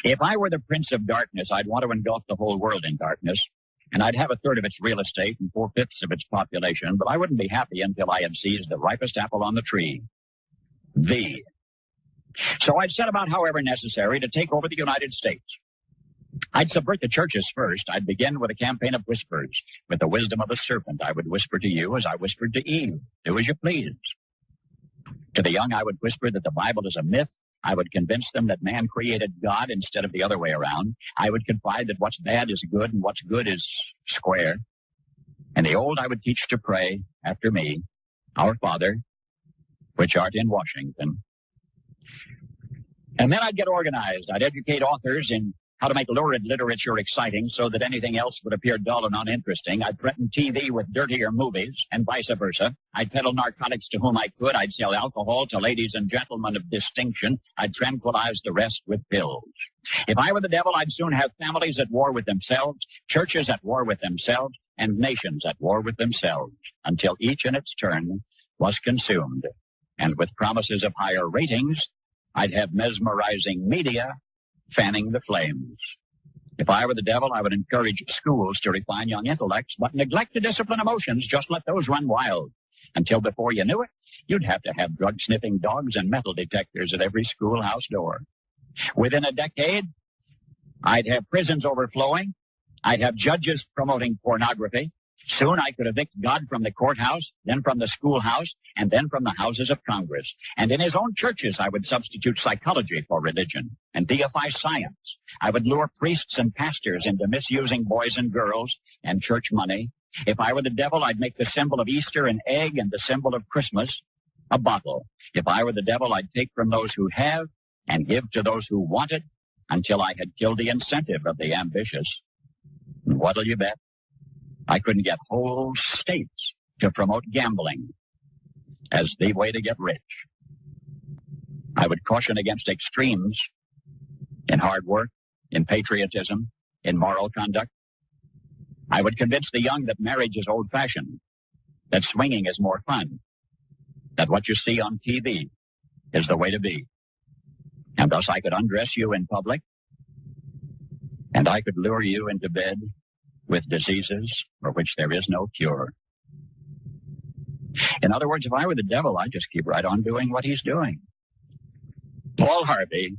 If I were the prince of darkness, I'd want to engulf the whole world in darkness, and I'd have a third of its real estate and 4/5 of its population, but I wouldn't be happy until I had seized the ripest apple on the tree. Thee. So I'd set about, however necessary, to take over the United States. I'd subvert the churches first. I'd begin with a campaign of whispers. With the wisdom of the serpent, I would whisper to you as I whispered to Eve. Do as you please. To the young, I would whisper that the Bible is a myth. I would convince them that man created God instead of the other way around. I would confide that what's bad is good and what's good is square. And the old I would teach to pray after me, Our Father, which art in Washington. And then I'd get organized. I'd educate authors in how to make lurid literature exciting so that anything else would appear dull and uninteresting. I'd threaten TV with dirtier movies and vice versa. I'd peddle narcotics to whom I could. I'd sell alcohol to ladies and gentlemen of distinction. I'd tranquilize the rest with pills. If I were the devil, I'd soon have families at war with themselves, churches at war with themselves, and nations at war with themselves, until each in its turn was consumed. And with promises of higher ratings, I'd have mesmerizing media fanning the flames. If I were the devil, I would encourage schools to refine young intellects, but neglect to discipline emotions. Just let those run wild. Until before you knew it, you'd have to have drug-sniffing dogs and metal detectors at every schoolhouse door. Within a decade, I'd have prisons overflowing. I'd have judges promoting pornography. Soon I could evict God from the courthouse, then from the schoolhouse, and then from the houses of Congress. And in his own churches, I would substitute psychology for religion and deify science. I would lure priests and pastors into misusing boys and girls and church money. If I were the devil, I'd make the symbol of Easter an egg and the symbol of Christmas a bottle. If I were the devil, I'd take from those who have and give to those who want it until I had killed the incentive of the ambitious. And what'll you bet? I couldn't get whole states to promote gambling as the way to get rich. I would caution against extremes in hard work, in patriotism, in moral conduct. I would convince the young that marriage is old-fashioned, that swinging is more fun, that what you see on TV is the way to be. And thus I could undress you in public, and I could lure you into bed with diseases for which there is no cure. In other words, if I were the devil, I'd just keep right on doing what he's doing. Paul Harvey,